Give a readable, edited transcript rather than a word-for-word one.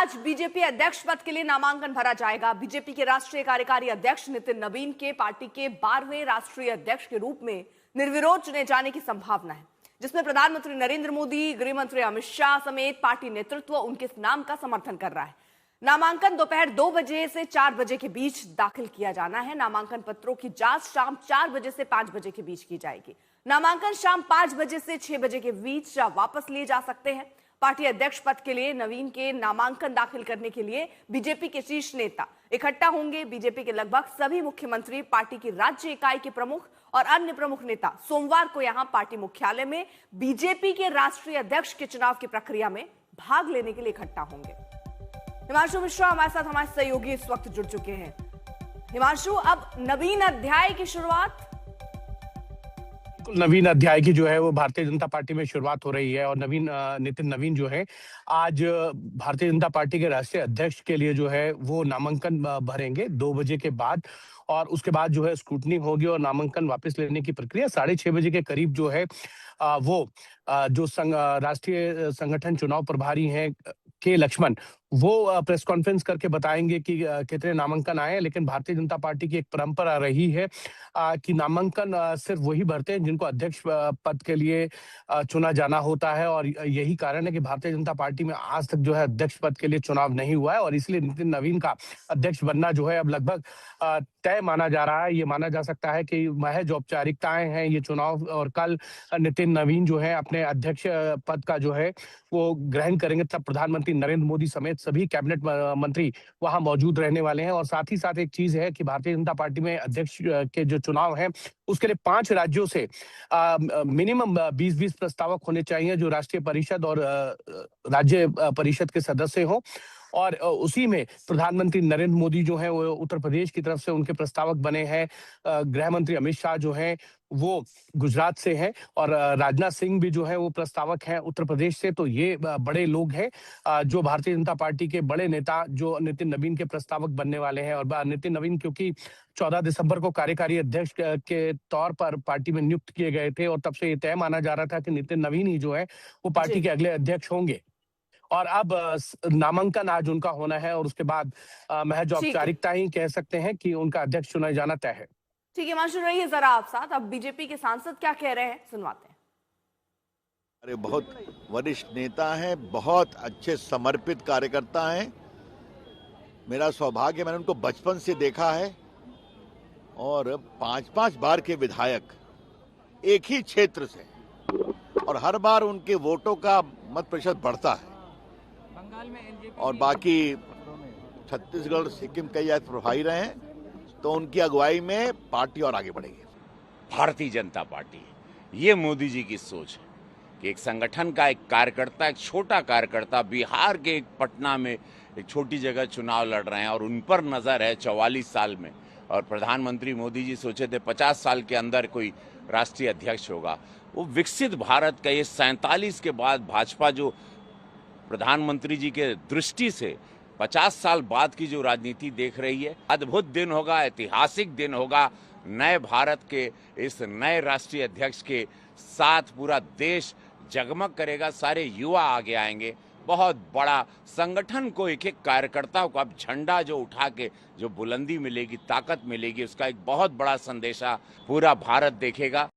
आज बीजेपी अध्यक्ष पद के लिए नामांकन भरा जाएगा। बीजेपी के राष्ट्रीय कार्यकारी अध्यक्ष नितिन नवीन के पार्टी के 12वें राष्ट्रीय अध्यक्ष के रूप में निर्विरोध चुने जाने की संभावना है, जिसमें प्रधानमंत्री नरेंद्र मोदी, गृह मंत्री अमित शाह समेत पार्टी नेतृत्व उनके नाम का समर्थन कर रहा है। नामांकन दोपहर 2 बजे से 4 बजे के बीच दाखिल किया जाना है। नामांकन पत्रों की जांच शाम 4 बजे से 5 बजे के बीच की जाएगी। नामांकन शाम 5 बजे से 6 बजे के बीच वापस लिए जा सकते हैं। पार्टी अध्यक्ष पद के लिए नवीन के नामांकन दाखिल करने के लिए बीजेपी के शीर्ष नेता इकट्ठा होंगे। बीजेपी के लगभग सभी मुख्यमंत्री, पार्टी की राज्य इकाई के प्रमुख और अन्य प्रमुख नेता सोमवार को यहां पार्टी मुख्यालय में बीजेपी के राष्ट्रीय अध्यक्ष के चुनाव की प्रक्रिया में भाग लेने के लिए इकट्ठा होंगे। हिमांशु मिश्रा हमारे साथ, हमारे सहयोगी इस वक्त जुड़ चुके हैं। हिमांशु, अब नवीन अध्याय की शुरुआत, नवीन अध्याय की जो है वो भारतीय जनता पार्टी में शुरुआत हो रही है और नितिन नवीन जो है आज भारतीय जनता पार्टी के राष्ट्रीय अध्यक्ष के लिए जो है वो नामांकन भरेंगे 2 बजे के बाद, और उसके बाद जो है स्क्रूटनी होगी और नामांकन वापस लेने की प्रक्रिया 6:30 बजे के करीब जो है वो जो राष्ट्रीय संगठन चुनाव प्रभारी हैं के लक्ष्मण, वो प्रेस कॉन्फ्रेंस करके बताएंगे कि कितने नामांकन आए। लेकिन भारतीय जनता पार्टी की एक परंपरा रही है कि नामांकन सिर्फ वही भरते हैं जिनको अध्यक्ष पद के लिए चुना जाना होता है, और यही कारण है कि भारतीय जनता पार्टी में आज तक जो है अध्यक्ष पद के लिए चुनाव नहीं हुआ है, और इसलिए नितिन नवीन का अध्यक्ष बनना जो है अब लगभग तय माना जा रहा है। ये माना जा सकता है कि महज औपचारिकताएं हैं ये चुनाव, और कल नितिन नवीन जो है अपने अध्यक्ष पद का जो है वो ग्रहण करेंगे, तब प्रधानमंत्री नरेंद्र मोदी समेत सभी कैबिनेट मंत्री वहां मौजूद रहने वाले हैं। और साथ ही साथ एक चीज है कि भारतीय जनता पार्टी में अध्यक्ष के जो चुनाव हैं उसके लिए 5 राज्यों से मिनिमम 20-20 प्रस्तावक होने चाहिए जो राष्ट्रीय परिषद और राज्य परिषद के सदस्य हों, और उसी में प्रधानमंत्री नरेंद्र मोदी जो है वो उत्तर प्रदेश की तरफ से उनके प्रस्तावक बने हैं। गृह मंत्री अमित शाह जो हैं वो गुजरात से हैं, और राजनाथ सिंह भी जो है वो प्रस्तावक हैं उत्तर प्रदेश से। तो ये बड़े लोग हैं जो भारतीय जनता पार्टी के बड़े नेता जो नितिन नवीन के प्रस्तावक बनने वाले हैं। और नितिन नवीन क्योंकि 14 दिसंबर को कार्यकारी अध्यक्ष के तौर पर पार्टी में नियुक्त किए गए थे, और तब से ये तय माना जा रहा था कि नितिन नवीन ही जो है वो पार्टी के अगले अध्यक्ष होंगे। और अब नामांकन आज उनका होना है, और उसके बाद महज औपचारिकता ही कह सकते हैं कि उनका अध्यक्ष चुना जाना तय है। ठीक है हिमांशु, रहिए जरा आप साथ। अब बीजेपी के सांसद क्या कह रहे हैं, सुनवाते हैं। अरे बहुत वरिष्ठ नेता हैं, बहुत अच्छे समर्पित कार्यकर्ता हैं। मेरा सौभाग्य, मैंने उनको बचपन से देखा है, और 5-5 बार के विधायक एक ही क्षेत्र से, और हर बार उनके वोटों का मत प्रतिशत बढ़ता है। और बाकी छत्तीसगढ़, सिक्किम कई ऐसे प्रभारी रहे हैं, तो उनकी अगुवाई में पार्टी और आगे बढ़ेगी। भारतीय जनता पार्टी, ये मोदी जी की सोच है कि एक संगठन का एक कार्यकर्ता, एक छोटा कार्यकर्ता बिहार के एक पटना में एक छोटी जगह चुनाव लड़ रहे हैं, और उन पर नजर है 44 साल में। और प्रधानमंत्री मोदी जी सोचे थे 50 साल के अंदर कोई राष्ट्रीय अध्यक्ष होगा। वो विकसित भारत का ये 47 के बाद भाजपा जो प्रधानमंत्री जी के दृष्टि से 50 साल बाद की जो राजनीति देख रही है, अद्भुत दिन होगा, ऐतिहासिक दिन होगा। नए भारत के इस नए राष्ट्रीय अध्यक्ष के साथ पूरा देश जगमग करेगा, सारे युवा आगे आएंगे। बहुत बड़ा संगठन को, एक एक कार्यकर्ता को अब झंडा जो उठा के जो बुलंदी मिलेगी, ताकत मिलेगी, उसका एक बहुत बड़ा संदेशा पूरा भारत देखेगा।